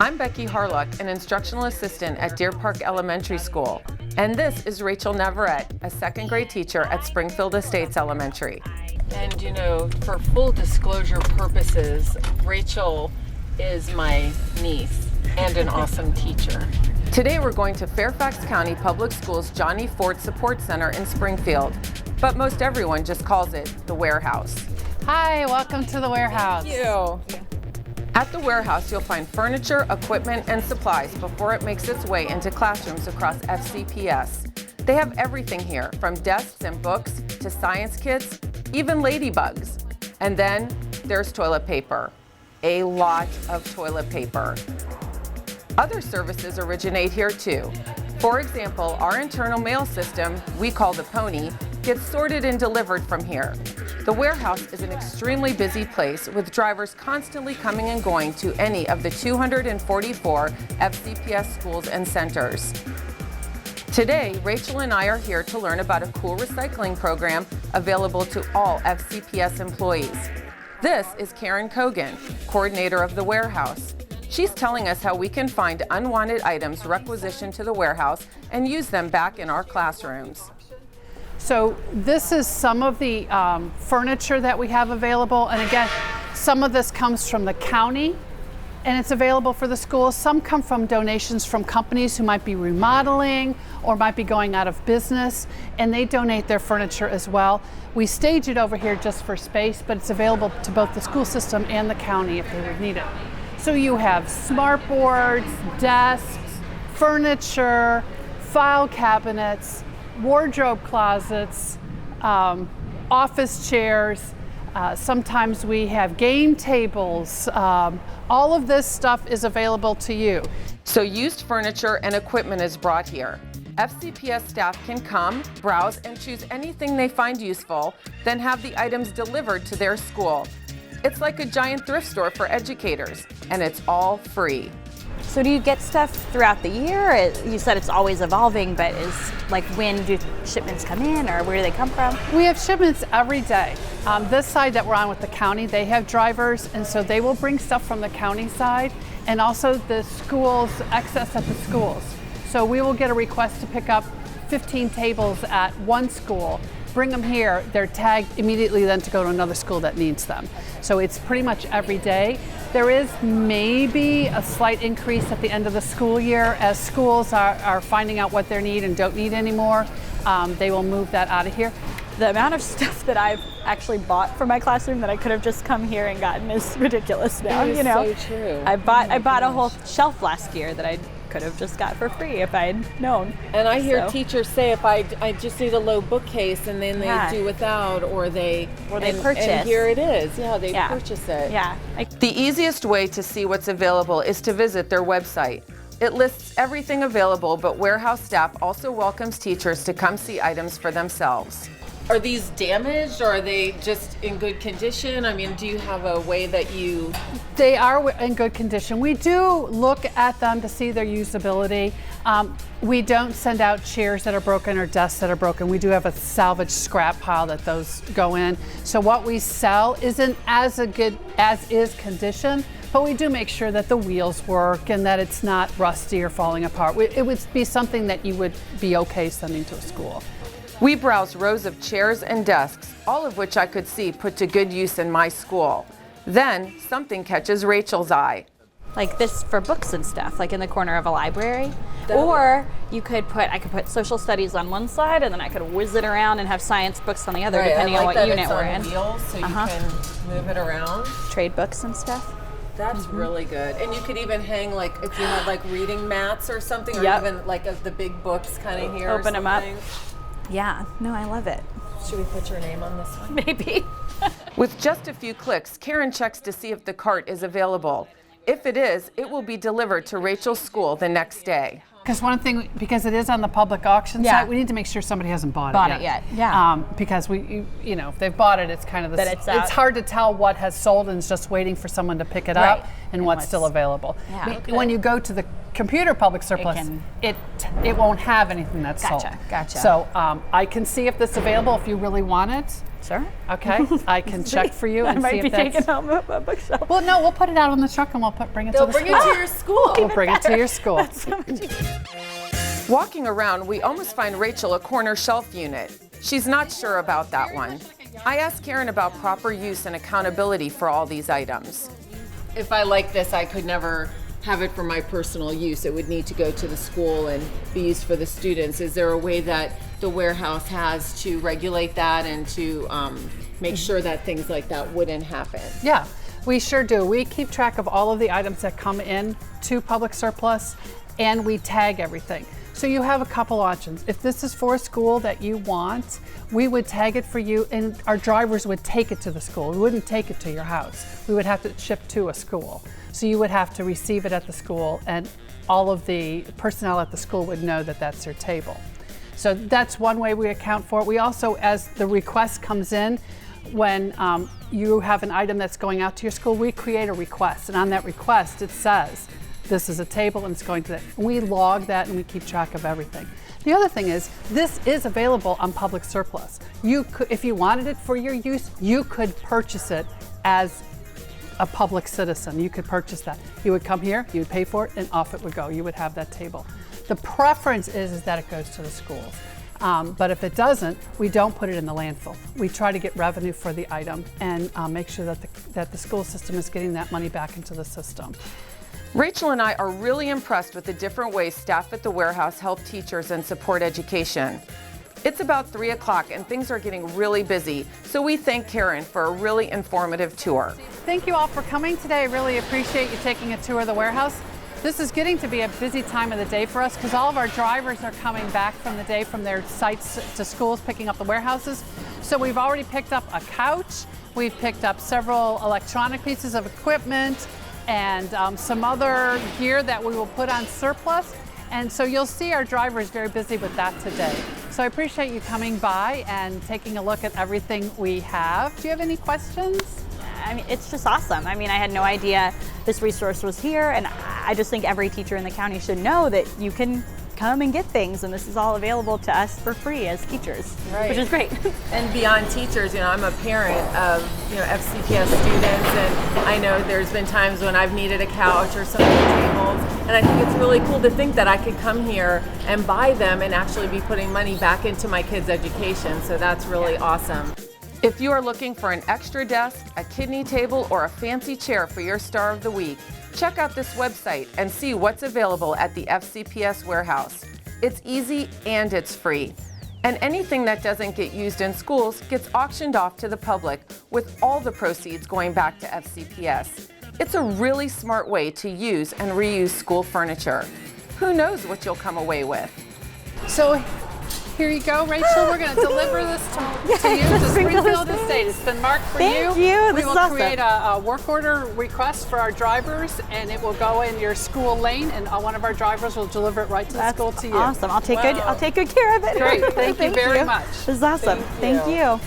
I'm Becky Harlock, an instructional assistant at Deer Park Elementary School. And this is Rachel Navarrete, a second grade teacher at Springfield Estates Elementary. And you know, for full disclosure purposes, Rachel is my niece and an awesome teacher. Today we're going to Fairfax County Public Schools Johnny Ford Support Center in Springfield, but most everyone just calls it the warehouse. Hi, welcome to the warehouse. Thank you. At the warehouse, you'll find furniture, equipment, and supplies before it makes its way into classrooms across FCPS. They have everything here, from desks and books to science kits, even ladybugs. And then there's toilet paper. A lot of toilet paper. Other services originate here too. For example, our internal mail system, we call the Pony, gets sorted and delivered from here. The warehouse is an extremely busy place with drivers constantly coming and going to any of the 244 FCPS schools and centers. Today, Rachel and I are here to learn about a cool recycling program available to all FCPS employees. This is Karen Kogan, coordinator of the warehouse. She's telling us how we can find unwanted items requisitioned to the warehouse and use them back in our classrooms. So this is some of the furniture that we have available. And again, some of this comes from the county and it's available for the schools. Some come from donations from companies who might be remodeling or might be going out of business, and they donate their furniture as well. We stage it over here just for space, but it's available to both the school system and the county if they would need it. So you have smart boards, desks, furniture, file cabinets, wardrobe closets, office chairs. Sometimes we have game tables. All of this stuff is available to you. So used furniture and equipment is brought here. FCPS staff can come, browse, and choose anything they find useful, then have the items delivered to their school. It's like a giant thrift store for educators, and it's all free. So do you get stuff throughout the year? You said it's always evolving, but when do shipments come in, or where do they come from? We have shipments every day. This side that we're on with the county, they have drivers, and so they will bring stuff from the county side, and also the schools, excess at the schools. So we will get a request to pick up 15 tables at one school, bring them here, they're tagged immediately then to go to another school that needs them. So it's pretty much every day. There is maybe a slight increase at the end of the school year as schools are finding out what they need and don't need anymore. They will move that out of here. The amount of stuff that I've actually bought for my classroom that I could have just come here and gotten is ridiculous now. That is so true. I bought a whole shelf last year that I could have just got for free if I'd known. And I hear teachers say, if I just need a low bookcase, and then they do without, or they purchase. And here it is. Yeah, they purchase it. Yeah. The easiest way to see what's available is to visit their website. It lists everything available, but warehouse staff also welcomes teachers to come see items for themselves. Are these damaged, or are they just in good condition? I mean, do you have a way that you... They are in good condition. We do look at them to see their usability. We don't send out chairs that are broken or desks that are broken. We do have a salvage scrap pile that those go in. So what we sell isn't as a good as is condition, but we do make sure that the wheels work and that it's not rusty or falling apart. It would be something that you would be okay sending to a school. We browsed rows of chairs and desks, all of which I could see put to good use in my school. Then something catches Rachel's eye. Like this for books and stuff, like in the corner of a library. Or I could put social studies on one side, and then I could whiz it around and have science books on the other, depending on what unit we're in. Wheels, so you can move it around. Trade books and stuff. That's really good. And you could even hang, like, if you had like reading mats or something, or even like of the big books kind of here. Open them up. Yeah, no, I love it. Should we put your name on this one? Maybe. With just a few clicks, Karen checks to see if the cart is available. If it is, it will be delivered to Rachel's school the next day. Because one thing, because it is on the public auction site, we need to make sure somebody hasn't bought it yet. Yeah. Because if they've bought it, it's kind of it's hard to tell what has sold and is just waiting for someone to pick it up and what's still available. Yeah. When you go to the computer public surplus, it won't have anything that's sold. Gotcha. So I can see if this is available if you really want it. Sure. Okay, I can check for you and see if that's... taken home a bookshelf. Well, no, we'll put it out on the truck and we'll bring it to the school. Bring it to your school. We'll bring it to your school. Walking around, we almost find Rachel a corner shelf unit. She's not sure about that one. I asked Karen about proper use and accountability for all these items. If I like this, I could never have it for my personal use. It would need to go to the school and be used for the students. Is there a way that the warehouse has to regulate that and to make sure that things like that wouldn't happen? Yeah, we sure do. We keep track of all of the items that come in to public surplus, and we tag everything. So you have a couple options. If this is for a school that you want, we would tag it for you, and our drivers would take it to the school. We wouldn't take it to your house. We would have to ship to a school. So you would have to receive it at the school, and all of the personnel at the school would know that that's their table. So that's one way we account for it. We also, as the request comes in, when you have an item that's going out to your school, we create a request, and on that request it says, this is a table and it's going to that. We log that and we keep track of everything. The other thing is, this is available on public surplus. You could, if you wanted it for your use, you could purchase it as a public citizen. You could purchase that. You would come here, you would pay for it, and off it would go. You would have that table. The preference is that it goes to the schools. But if it doesn't, we don't put it in the landfill. We try to get revenue for the item and make sure that the school system is getting that money back into the system. Rachel and I are really impressed with the different ways staff at the warehouse help teachers and support education. It's about 3 o'clock and things are getting really busy, so we thank Karen for a really informative tour. Thank you all for coming today. I really appreciate you taking a tour of the warehouse. This is getting to be a busy time of the day for us because all of our drivers are coming back from the day from their sites to schools picking up the warehouses. So we've already picked up a couch, we've picked up several electronic pieces of equipment, and some other gear that we will put on surplus. And so you'll see our drivers very busy with that today. So I appreciate you coming by and taking a look at everything we have. Do you have any questions? I mean, it's just awesome. I mean, I had no idea this resource was here, and I just think every teacher in the county should know that you can come and get things, and this is all available to us for free as teachers, which is great. And beyond teachers, I'm a parent of FCPS students, and I know there's been times when I've needed a couch or some tables, and I think it's really cool to think that I could come here and buy them and actually be putting money back into my kids' education. So that's really awesome. If you are looking for an extra desk, a kidney table, or a fancy chair for your star of the week, check out this website and see what's available at the FCPS warehouse. It's easy and it's free. And anything that doesn't get used in schools gets auctioned off to the public, with all the proceeds going back to FCPS. It's a really smart way to use and reuse school furniture. Who knows what you'll come away with? So here you go, Rachel. We're going to deliver this to you to Springfield Estate. It's been marked for you. Thank you. We will create a work order request for our drivers, and it will go in your school lane, and one of our drivers will deliver it right to the school to you. Awesome. I'll take good care of it. Great. Thank you very much. This is awesome. Thank you.